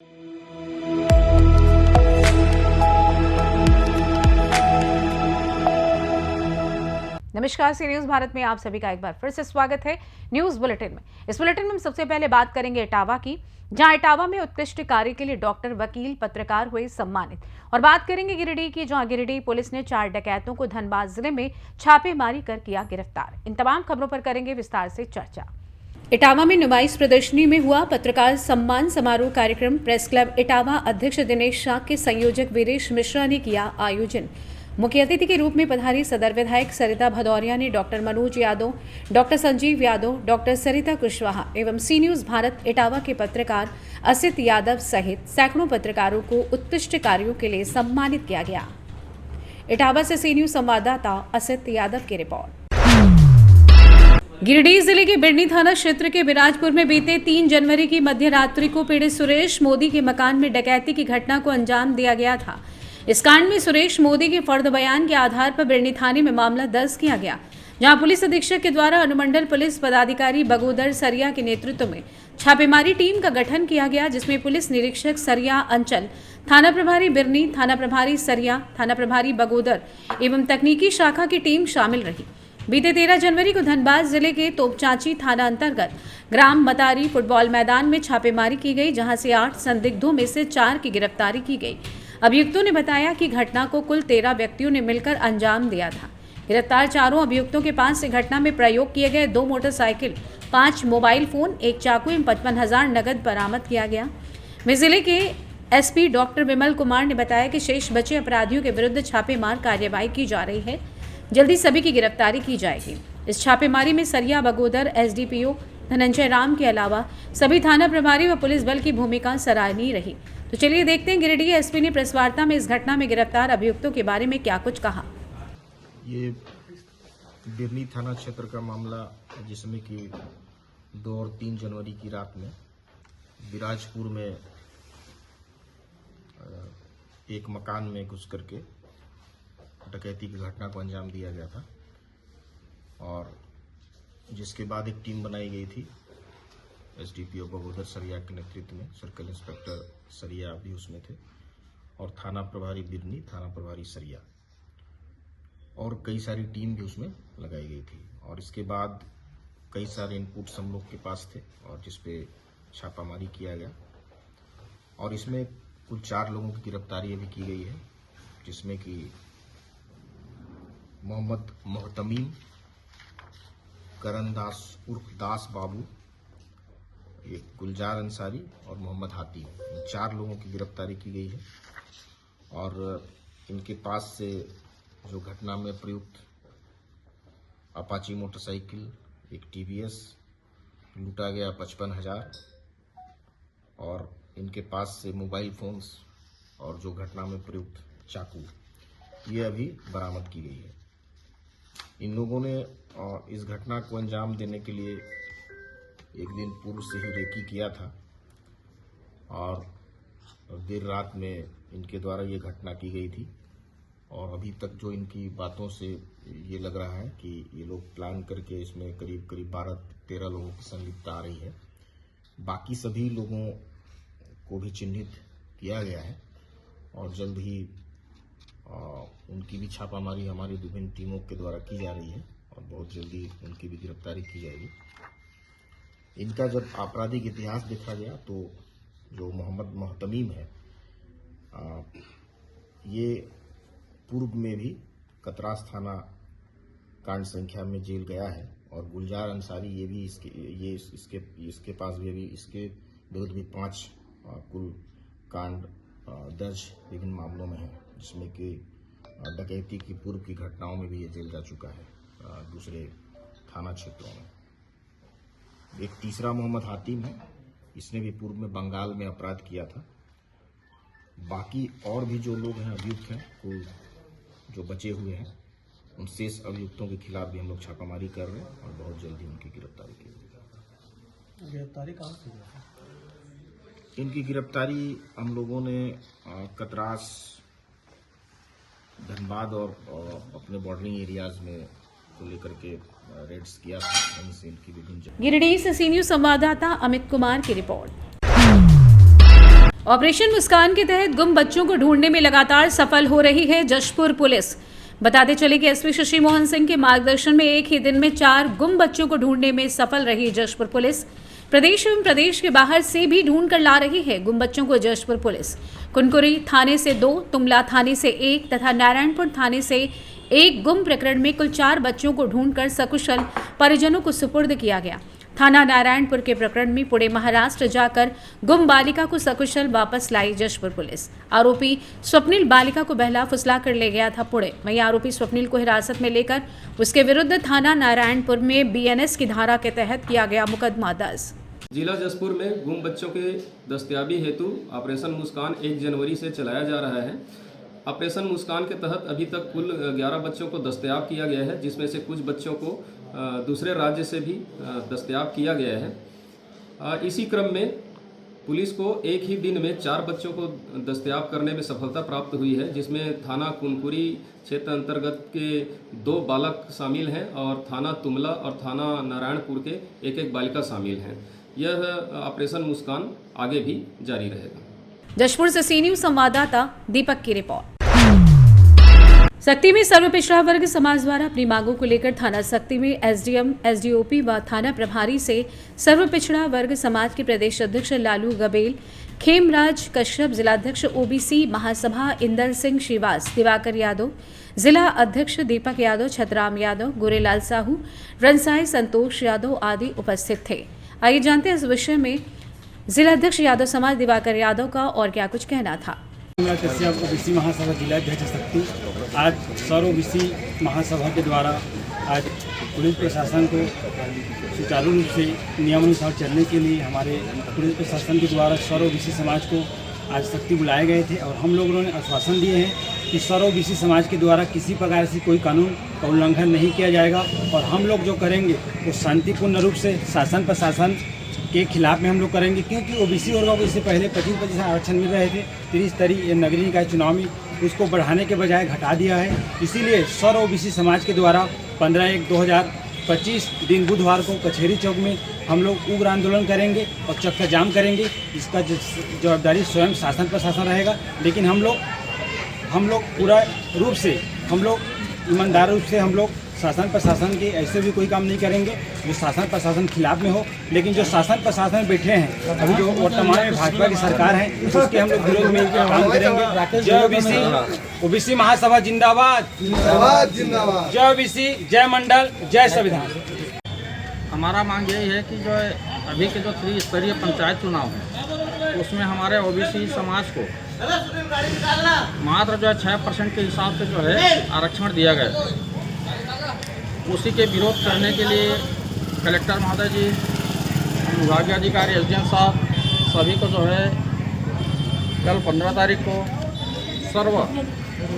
नमस्कार, सी न्यूज भारत में आप सभी का एक बार फिर से स्वागत है न्यूज बुलेटिन में। इस बुलेटिन में हम सबसे पहले बात करेंगे इटावा की, जहां इटावा में उत्कृष्ट कार्य के लिए डॉक्टर, वकील, पत्रकार हुए सम्मानित। और बात करेंगे गिरिडीह की, जहां गिरिडीह पुलिस ने 4 डकैतों को धनबाद जिले में छापेमारी कर किया गिरफ्तार। इन तमाम खबरों पर करेंगे विस्तार से चर्चा। इटावा में नुमाइश प्रदर्शनी में हुआ पत्रकार सम्मान समारोह कार्यक्रम। प्रेस क्लब इटावा अध्यक्ष दिनेश शाह के संयोजक वीरेश मिश्रा ने किया आयोजन। मुख्य अतिथि के रूप में पधारी सदर विधायक सरिता भदौरिया ने doctor Manoj Yadav, doctor Sanjeev Yadav, doctor Sarita Kushwaha एवं सी न्यूज भारत इटावा के पत्रकार असित यादव सहित सैकड़ों पत्रकारों को उत्कृष्ट कार्यों के लिए सम्मानित किया गया। इटावा से सी न्यूज संवाददाता असित यादव की रिपोर्ट। गिरिडीह जिले के बिरनी थाना क्षेत्र के विराजपुर में बीते 3 जनवरी की मध्य रात्रि को पीड़ित सुरेश मोदी के मकान में डकैती की घटना को अंजाम दिया गया था। इस कांड में सुरेश मोदी के फर्द बयान के आधार पर बिरनी थाने में मामला दर्ज किया गया, जहां पुलिस अधीक्षक के द्वारा अनुमंडल पुलिस पदाधिकारी बगोदर सरिया के नेतृत्व में छापेमारी टीम का गठन किया गया, जिसमें पुलिस निरीक्षक सरिया अंचल, थाना प्रभारी बिरनी, थाना प्रभारी सरिया, थाना प्रभारी बगोदर एवं तकनीकी शाखा की टीम शामिल रही। बीते 13 जनवरी को धनबाद जिले के तोपचांची थाना अंतर्गत ग्राम मतारी फुटबॉल मैदान में छापेमारी की गई, जहां से 8 संदिग्धों में से 4 की गिरफ्तारी की गई। अभियुक्तों ने बताया कि घटना को कुल 13 व्यक्तियों ने मिलकर अंजाम दिया था। गिरफ्तार चारों अभियुक्तों के पास से घटना में प्रयोग किए गए 2 मोटरसाइकिल, 5 मोबाइल फोन, 1 चाकू एवं 55,000 नकद बरामद किया गया। वे जिले के एसपी डॉक्टर विमल कुमार ने बताया कि शेष बचे अपराधियों के विरुद्ध छापेमार कार्यवाही की जा रही है। जल्दी सभी की गिरफ्तारी की जाएगी। इस छापेमारी में सरिया, बगोदर, एसडीपीओ धनंजय राम के अलावा सभी थाना प्रभारी व पुलिस बल की भूमिका सराहनीय रही। तो चलिए देखते हैं गिरिडीह एसपी ने प्रेस वार्ता में इस घटना में गिरफ्तार अभियुक्तों के बारे में क्या कुछ कहा। ये बिरनी थाना क्षेत्र का मामला, जिसमें कि 2 और 3 जनवरी की रात में विराजपुर में एक मकान में घुस करके डकैती की घटना को अंजाम दिया गया था, और जिसके बाद एक टीम बनाई गई थी एसडीपीओ बगोदर सरिया के नेतृत्व में। सर्कल इंस्पेक्टर सरिया भी उसमें थे, और थाना प्रभारी बिरनी, थाना प्रभारी सरिया, और कई सारी टीम भी उसमें लगाई गई थी। और इसके बाद कई सारे इनपुट्स हम लोग के पास थे, और जिसपे छापामारी किया गया, और इसमें कुल 4 लोगों की गिरफ्तारी अभी की गई है, जिसमें कि मोहम्मद मोहतमीम, करण दास उर्फ दास बाबू, एक गुलजार अंसारी और मोहम्मद हाती, इन 4 लोगों की गिरफ्तारी की गई है। और इनके पास से जो घटना में प्रयुक्त अपाची मोटरसाइकिल, एक टीवीएस लूटा गया 55,000, और इनके पास से मोबाइल फोन्स और जो घटना में प्रयुक्त चाकू, ये अभी बरामद की गई है। इन लोगों ने इस घटना को अंजाम देने के लिए एक दिन पूर्व से ही रेकी किया था, और देर रात में इनके द्वारा ये घटना की गई थी। और अभी तक जो इनकी बातों से ये लग रहा है कि ये लोग प्लान करके इसमें करीब 12-13 लोगों की संलिप्तता आ रही है। बाकी सभी लोगों को भी चिन्हित किया गया है, और जल्द ही उनकी भी छापामारी हमारी विभिन्न टीमों के द्वारा की जा रही है, और बहुत जल्दी उनकी भी गिरफ्तारी की जाएगी। इनका जब आपराधिक इतिहास देखा गया तो जो मोहम्मद मोहतमीम है, ये पूर्व में भी कतरास थाना कांड संख्या में जेल गया है, और गुलजार अंसारी ये भी इसके पास भी अभी इसके विरुद्ध भी 5 कुल कांड दर्ज विभिन्न मामलों में है, जिसमें कि डकैती की पूर्व की घटनाओं में भी ये जेल जा चुका है दूसरे थाना क्षेत्रों में। एक तीसरा मोहम्मद हातिम है, इसने भी पूर्व में बंगाल में अपराध किया था। बाकी और भी जो लोग हैं, अभियुक्त हैं, कुल जो बचे हुए हैं, उन शेष अभियुक्तों के खिलाफ भी हम लोग छापामारी कर रहे हैं, और बहुत जल्दी उनकी गिरफ्तारी की जाएगी। गिरफ्तारी कहाँ से हुई? इनकी गिरफ्तारी हम लोगों ने कतरास, धनबाद और अपने बॉर्डरिंग एरियाज में को लेकर के रेड्स किया था। वहीं से इनकी विभिन्न गिरिडीह से सी न्यूज संवाददाता अमित कुमार की रिपोर्ट। ऑपरेशन मुस्कान के तहत गुम बच्चों को ढूंढने में लगातार सफल हो रही है जशपुर पुलिस। बताते चले कि एसपी शशि मोहन सिंह के मार्गदर्शन में एक ही दिन में 4 गुम बच्चों को ढूंढने में सफल रही जशपुर पुलिस। प्रदेश एवं प्रदेश के बाहर से भी ढूंढ कर ला रही है गुम बच्चों को जशपुर पुलिस। कुनकुरी थाने से 2, तुमला थाने से 1 तथा नारायणपुर थाने से 1 गुम प्रकरण में कुल 4 बच्चों को ढूंढकर सकुशल परिजनों को सुपुर्द किया गया। थाना नारायणपुर के प्रकरण में पुणे महाराष्ट्र जाकर गुम बालिका को सकुशल वापस लाई जशपुर पुलिस। आरोपी स्वप्निल बालिका को बहला फुसला कर ले गया था पुणे। वहीं आरोपी स्वप्निल को हिरासत में लेकर उसके विरुद्ध थाना नारायणपुर में बीएनएस की धारा के तहत किया गया मुकदमा दर्ज। जिला जशपुर में गुम बच्चों के दस्तयाबी हेतु ऑपरेशन मुस्कान 1 जनवरी से चलाया जा रहा है। ऑपरेशन मुस्कान के तहत अभी तक कुल 11 बच्चों को दस्तयाब किया गया है, जिसमें से कुछ बच्चों को दूसरे राज्य से भी दस्तयाब किया गया है। इसी क्रम में पुलिस को एक ही दिन में 4 बच्चों को दस्तयाब करने में सफलता प्राप्त हुई है, जिसमें थाना कुनकुरी क्षेत्र अंतर्गत के 2 बालक शामिल हैं और थाना तुमला और थाना नारायणपुर के 1-1 बालिका शामिल हैं। यह ऑपरेशन मुस्कान आगे भी जारी रहेगा। जशपुर से सी न्यूज संवाददाता दीपक की रिपोर्ट। सक्ती में सर्व पिछड़ा वर्ग समाज द्वारा अपनी मांगों को लेकर थाना सक्ती में एसडीएम, एसडीओपी व थाना प्रभारी से सर्व पिछड़ा वर्ग समाज के प्रदेश अध्यक्ष लालू गबेल, खेमराज कश्यप, जिलाध्यक्ष ओबीसी महासभा इंदर सिंह श्रीवास, दिवाकर यादव, जिला अध्यक्ष दीपक यादव, छतराम यादव, गोरेलाल साहू, रनसाई संतोष यादव आदि उपस्थित थे। आइए जानते हैं इस विषय में जिलाध्यक्ष यादव समाज दिवाकर यादव का और क्या कुछ कहना था। ओबीसी महासभा जिलाध्यक्ष शक्ति आज सर्व ओबीसी महासभा के द्वारा आज पुलिस प्रशासन को सुचारू रूप से नियमानुसार चलने के लिए हमारे पुलिस प्रशासन के द्वारा सर्व ओबीसी समाज को आज शक्ति बुलाए गए थे और हम लोगों ने आश्वासन दिए हैं कि सर्व ओबीसी समाज के द्वारा किसी प्रकार से कोई कानून का उल्लंघन नहीं किया जाएगा और हम लोग जो करेंगे वो शांतिपूर्ण रूप से शासन प्रशासन के खिलाफ में हम लोग करेंगे, क्योंकि ओबीसी वर्गों को इससे पहले 25% आरक्षण मिल रहे थे। 30 नगरीय निकाय चुनाव में उसको बढ़ाने के बजाय घटा दिया है। इसीलिए सर्व ओबीसी समाज के द्वारा 15/1/2025 दिन बुधवार को कचहरी चौक में हम लोग उग्र आंदोलन करेंगे और चक्का जाम करेंगे। इसका जवाबदारी स्वयं शासन प्रशासन रहेगा, लेकिन हम लोग पूरा रूप से हम लोग ईमानदार रूप से हम लोग शासन प्रशासन के ऐसे भी कोई काम नहीं करेंगे जो शासन प्रशासन खिलाफ में हो। लेकिन जो शासन प्रशासन बैठे हैं अभी जो वर्तमान में भाजपा की सरकार है उसके हम लोग विरोध में काम करेंगे। जय ओबीसी महासभा जिंदाबाद, जय ओबीसी, जय मंडल, जय संविधान। हमारा मांग यही है कि जो अभी के जो 3 स्तरीय पंचायत चुनाव है उसमें हमारे ओबीसी समाज को मात्र जो है 6% के हिसाब से जो है आरक्षण दिया गया। उसी के विरोध करने के लिए कलेक्टर महोदय जी, विभागीय अधिकारी एसडीएम साहब सभी को जो है कल 15 तारीख को सर्व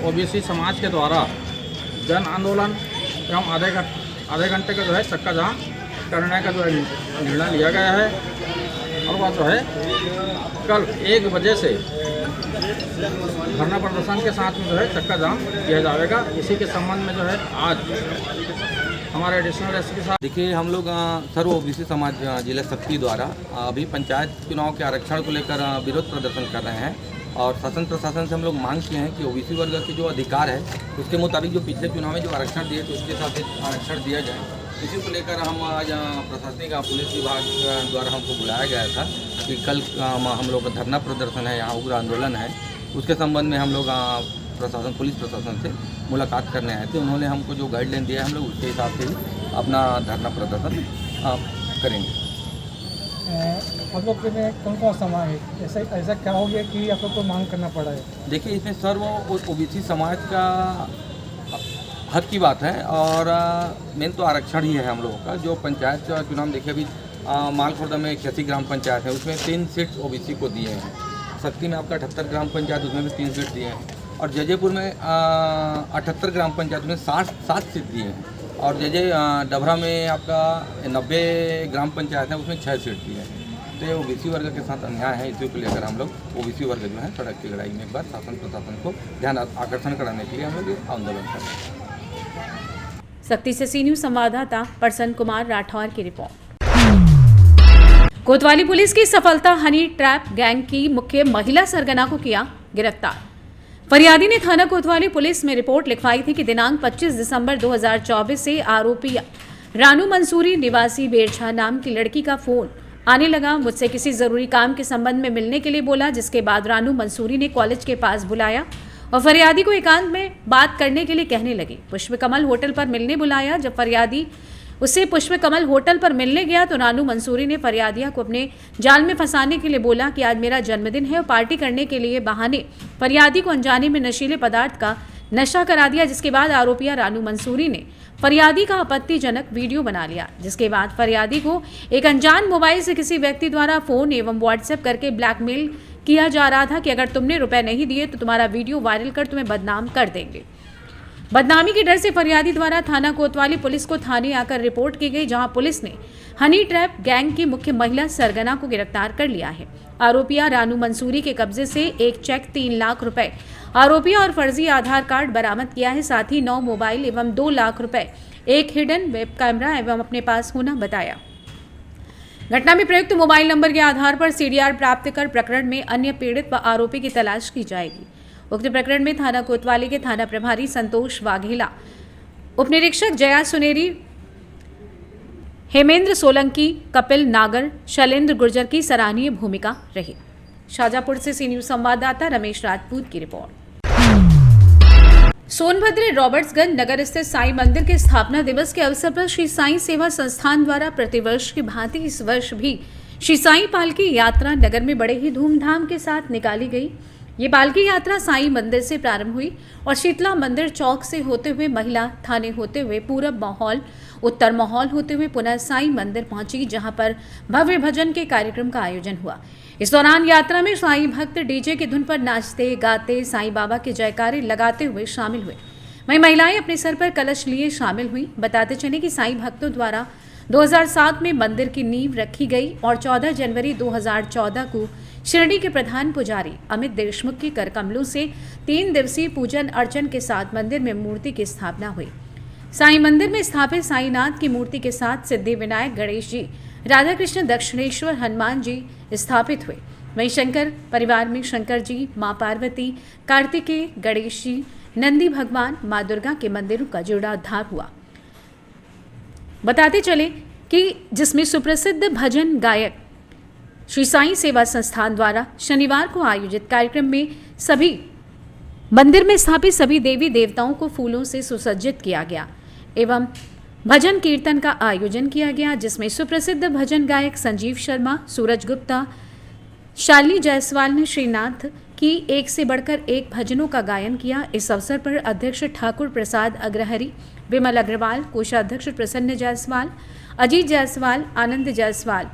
ओबीसी समाज के द्वारा जन आंदोलन एवं आधे घंटे का जो है चक्का जाम करने का जो है निर्णय लिया गया है और वह जो है कल 1 बजे से धरना प्रदर्शन के साथ में जो है चक्का जाम किया जाएगा। इसी के संबंध में जो है आज हमारे एडिशनल एसपी साहब। देखिए, हम लोग सर्व ओबीसी समाज जिला शक्ति द्वारा अभी पंचायत चुनाव के आरक्षण को लेकर विरोध प्रदर्शन कर रहे हैं और शासन प्रशासन से हम लोग मांग किए हैं कि ओबीसी वर्ग के जो अधिकार है उसके मुताबिक जो पिछले चुनाव में जो आरक्षण दिए थे उसके साथ आरक्षण दिया जाए। इसी को लेकर हम आज प्रशासनिक पुलिस विभाग द्वारा हमको बुलाया गया था कि कल हम लोग का धरना प्रदर्शन है, यहाँ उग्र आंदोलन है, उसके संबंध में हम लोग प्रशासन पुलिस प्रशासन से मुलाकात करने आए थे। उन्होंने हमको जो गाइडलाइन दिया है हम लोग उसके हिसाब से ही अपना धरना प्रदर्शन करेंगे। आप लोग के में कौन कौन समाज है, ऐसा क्या हो गया कि आप लोग को मांग करना पड़ा है? देखिए, इसमें सर्व ओबीसी समाज का हक की बात है और मेन तो आरक्षण ही है हम लोगों का। जो पंचायत चुनाव देखिए अभी मालखुर्दा में 81 ग्राम पंचायत है, उसमें 3 सीट ओबीसी को दिए हैं। सक्ती में आपका 78 ग्राम पंचायत, उसमें भी 3 सीट दिए हैं और जजेपुर में 78 ग्राम पंचायत में 7 सीट दिए हैं और डभरा में आपका 90 ग्राम पंचायत है, उसमें 6 सीट दिए हैं। तो ये ओबीसी वर्ग के साथ अन्याय है। इसी को लेकर हम लोग ओबीसी वर्ग जो है सड़क की लड़ाई में एक बार शासन प्रशासन को ध्यान आकर्षण कराने के लिए हम लोग आंदोलन कर रहे हैं। सक्ती से सी न्यूज संवाददाता प्रसन्न कुमार राठौर की रिपोर्ट। कोतवाली पुलिस की सफलता, हनी ट्रैप गैंग की मुख्य महिला सरगना को किया गिरफ्तार। फरियादी ने थाना कोतवाली पुलिस में रिपोर्ट लिखवाई थी कि दिनांक 25 दिसंबर 2024 से आरोपी रानू मंसूरी निवासी बेरछा नाम की लड़की का फोन आने लगा। मुझसे किसी जरूरी काम के संबंध में मिलने के लिए बोला, जिसके बाद रानू मंसूरी ने कॉलेज के पास बुलाया और फरियादी को एकांत में बात करने के लिए कहने लगी। पुष्पकमल होटल पर मिलने बुलाया। जब फरियादी उससे पुष्पकमल होटल पर मिलने गया तो रानू मंसूरी ने फरियादिया को अपने जाल में फंसाने के लिए बोला कि आज मेरा जन्मदिन है और पार्टी करने के लिए बहाने फरियादी को अनजाने में नशीले पदार्थ का नशा करा दिया। जिसके बाद आरोपिया रानू मंसूरी ने फरियादी का आपत्तिजनक वीडियो बना लिया, जिसके बाद फरियादी को एक अनजान मोबाइल से किसी व्यक्ति द्वारा फोन एवं व्हाट्सएप करके ब्लैकमेल किया जा रहा था कि अगर तुमने रुपए नहीं दिए तो तुम्हारा वीडियो वायरल कर तुम्हें बदनाम कर देंगे। बदनामी के डर से फरियादी द्वारा थाना कोतवाली पुलिस को थाने आकर रिपोर्ट की गई, जहां पुलिस ने हनी ट्रैप गैंग की मुख्य महिला सरगना को गिरफ्तार कर लिया है। आरोपिया रानू मंसूरी के कब्जे से एक चेक 3 लाख रुपए, आरोपिया और फर्जी आधार कार्ड बरामद किया है। साथ ही 9 मोबाइल एवं 2 लाख रुपए, एक हिडन वेब कैमरा एवं अपने पास होना बताया। घटना में प्रयुक्त मोबाइल नंबर के आधार पर सीडीआर प्राप्त कर प्रकरण में अन्य पीड़ित व आरोपी की तलाश की जाएगी। उक्त प्रकरण में थाना कोतवाली के थाना प्रभारी संतोष वाघेला, उप निरीक्षक जया सुनेरी, हेमेंद्र सोलंकी, कपिल नागर, शैलेंद्र गुर्जर की सराहनीय भूमिका रही। शाजापुर से सी न्यूज संवाददाता रमेश राजपूत की रिपोर्ट। सोनभद्र रॉबर्ट्सगंज नगर स्थित साईं मंदिर के स्थापना दिवस के अवसर पर श्री साईं सेवा संस्थान द्वारा प्रतिवर्ष की भांति इस वर्ष भी श्री साईं पालकी यात्रा नगर में बड़े ही धूमधाम के साथ निकाली गई। ये पालकी यात्रा साईं मंदिर से प्रारंभ हुई और शीतला मंदिर चौक से होते हुए महिला थाने होते हुए पूरब माहौल, उत्तर माहौल होते हुए पुनः साईं मंदिर पहुंची, जहां पर भव्य भजन के कार्यक्रम का आयोजन हुआ। इस दौरान यात्रा में साईं भक्त डीजे की धुन पर नाचते गाते साईं बाबा के जयकारे लगाते हुए शामिल हुए। वहीं महिलाएं अपने सर पर कलश लिए शामिल हुई। बताते चले कि साईं भक्तों द्वारा 2007 में मंदिर की नींव रखी गई और 14 जनवरी 2014 को शिरडी के प्रधान पुजारी अमित देशमुख की कर कमलों से 3 दिवसीय पूजन अर्चन के साथ मंदिर में मूर्ति की स्थापना हुई। साईं मंदिर में स्थापित साईनाथ की मूर्ति के साथ सिद्धि विनायक गणेश जी, राधा कृष्ण, दक्षिणेश्वर, हनुमान जी स्थापित हुए। वहीं शंकर परिवार में शंकर जी, मां पार्वती, कार्तिकेय, गणेश जी, नंदी भगवान, मां दुर्गा के मंदिरों का जीर्णोद्धार हुआ। बताते चले कि जिसमें सुप्रसिद्ध भजन गायक श्री साईं सेवा संस्थान द्वारा शनिवार को आयोजित कार्यक्रम में सभी मंदिर में स्थापित सभी देवी देवताओं को फूलों से सुसज्जित किया गया एवं भजन कीर्तन का आयोजन किया गया, जिसमें सुप्रसिद्ध भजन गायक संजीव शर्मा, सूरज गुप्ता, शालिनी जायसवाल ने श्रीनाथ की एक से बढ़कर एक भजनों का गायन किया। इस अवसर पर अध्यक्ष ठाकुर प्रसाद अग्रहरी, विमल अग्रवाल, कोषाध्यक्ष प्रसन्न जायसवाल, अजीत जायसवाल, आनंद जायसवाल,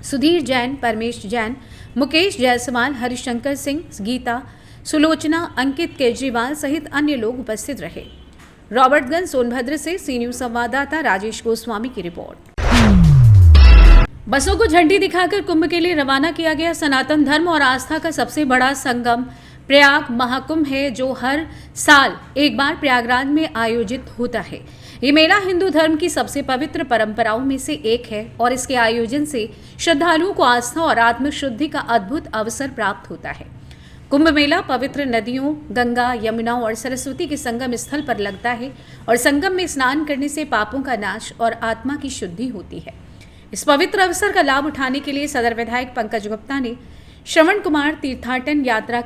सुधीर जैन, परमेश जैन, मुकेश जायसवाल, हरिशंकर सिंह, गीता, सुलोचना, अंकित केजरीवाल सहित अन्य लोग उपस्थित रहे। रॉबर्टगंज सोनभद्र से सी न्यूज संवाददाता राजेश गोस्वामी की रिपोर्ट। बसों को झंडी दिखाकर कुंभ के लिए रवाना किया गया। सनातन धर्म और आस्था का सबसे बड़ा संगम प्रयाग महाकुंभ है, जो हर साल एक बार प्रयागराज में आयोजित होता है। ये मेला हिंदू धर्म की सबसे पवित्र परंपराओं में से एक है और इसके आयोजन से श्रद्धालुओं को आस्था और आत्मशुद्धि का अद्भुत अवसर प्राप्त होता है। कुंभ मेला पवित्र नदियों गंगा, यमुना और सरस्वती के संगम स्थल पर लगता है और संगम में स्नान करने से पापों का नाश और आत्मा की शुद्धि होती है। इस पवित्र अवसर का लाभ उठाने के लिए सदर विधायक पंकज गुप्ता ने श्रवण कुमार तीर्थाटन यात्रा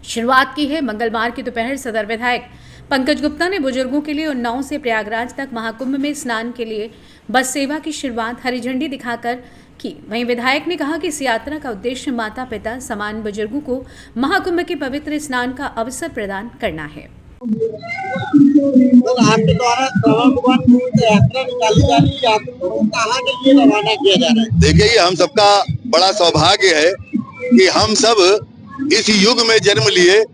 शुरुआत की है। मंगलवार की दोपहर सदर विधायक पंकज गुप्ता ने बुजुर्गों के लिए उन्नाव से प्रयागराज तक महाकुंभ में स्नान के लिए बस सेवा की शुरुआत हरी झंडी दिखाकर की। वहीं विधायक ने कहा कि इस यात्रा का उद्देश्य माता पिता समान बुजुर्गों को महाकुंभ के पवित्र स्नान का अवसर प्रदान करना है। तो आपके द्वारा श्रवण कुमार तीर्थ यात्रा निकाली जा रही है, आपको कहाँ के लिए रवाना किया जा रहा है? देखिए, ये हम सबका बड़ा सौभाग्य है कि हम सब इस युग में जन्म लिए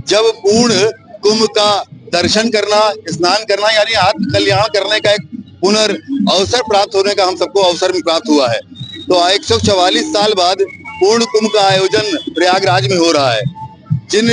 जब पूर्ण कुंभ का दर्शन करना, स्नान करना यानी आत्म कल्याण करने का एक अवसर प्राप्त होने का हम सबको अवसर में प्राप्त हुआ है। तो 144 साल बाद पूर्ण कुंभ का आयोजन प्रयागराज में हो रहा है। जिन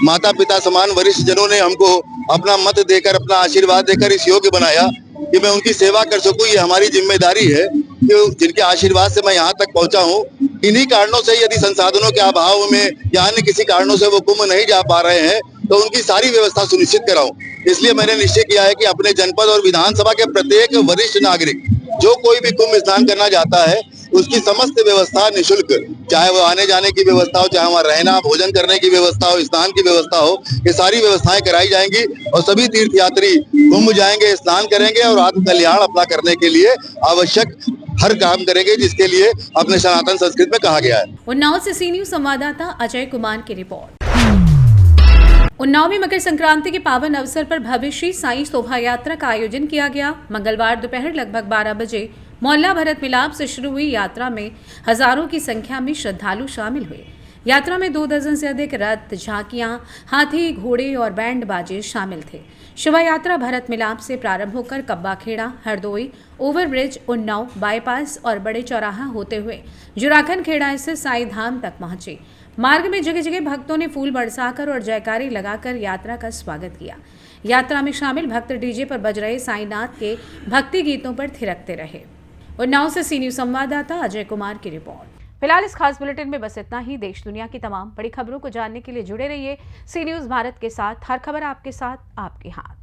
माता पिता समान वरिष्ठ जनों ने हमको अपना मत देकर, अपना आशीर्वाद देकर इस योग्य बनाया कि मैं उनकी सेवा कर सकूं, ये हमारी जिम्मेदारी है जिनके आशीर्वाद से मैं यहाँ तक पहुंचा हूँ। इन्हीं कारणों से यदि संसाधनों के अभाव में या अन्य किसी कारणों से वो कुंभ नहीं जा पा रहे हैं तो उनकी सारी व्यवस्था सुनिश्चित कराऊं। इसलिए मैंने निश्चय किया है कि अपने जनपद और विधानसभा के प्रत्येक वरिष्ठ नागरिक जो कोई भी कुंभ स्नान करना चाहता है उसकी समस्त व्यवस्था निःशुल्क, चाहे वो आने जाने की व्यवस्था हो, चाहे वहाँ रहना, भोजन करने की व्यवस्था हो, स्नान की व्यवस्था हो, ये सारी व्यवस्थाएं कराई जाएंगी और सभी तीर्थयात्री कुंभ जाएंगे, स्नान करेंगे और आत्म कल्याण अपना करने के लिए आवश्यक हर काम करेंगे, जिसके लिए अपने सनातन संस्कृति में कहा गया है। उन्नाव से सी न्यूज संवाददाता अजय कुमार की रिपोर्ट। उन्नाव में मकर संक्रांति के पावन अवसर पर भव्य श्री साईं शोभा यात्रा का आयोजन किया गया। मंगलवार दोपहर लगभग 12 बजे मोहल्ला भरत मिलाप से शुरू हुई यात्रा में हजारों की संख्या में श्रद्धालु शामिल हुए। यात्रा में 2 दर्जन से अधिक रथ, झांकियां, हाथी, घोड़े और बैंड बाजे शामिल थे। शोभा यात्रा भरत मिलाप से प्रारंभ होकर कब्बा खेड़ा, हरदोई, ओवरब्रिज, उन्नाव, बाईपास और बड़े चौराहा होते हुए जुराखन खेड़ा स्थित साईं धाम तक पहुंची। मार्ग में जगह जगह भक्तों ने फूल बरसाकर और जयकारी लगाकर यात्रा का स्वागत किया। यात्रा में शामिल भक्त डीजे पर बज रहे साईंनाथ के भक्ति गीतों पर थिरकते रहे। उन्नाव से सी न्यूज संवाददाता अजय कुमार की रिपोर्ट। फिलहाल इस खास बुलेटिन में बस इतना ही। देश दुनिया की तमाम बड़ी खबरों को जानने के लिए जुड़े रहिए सी न्यूज भारत के साथ। हर खबर आपके साथ, आपके हाथ।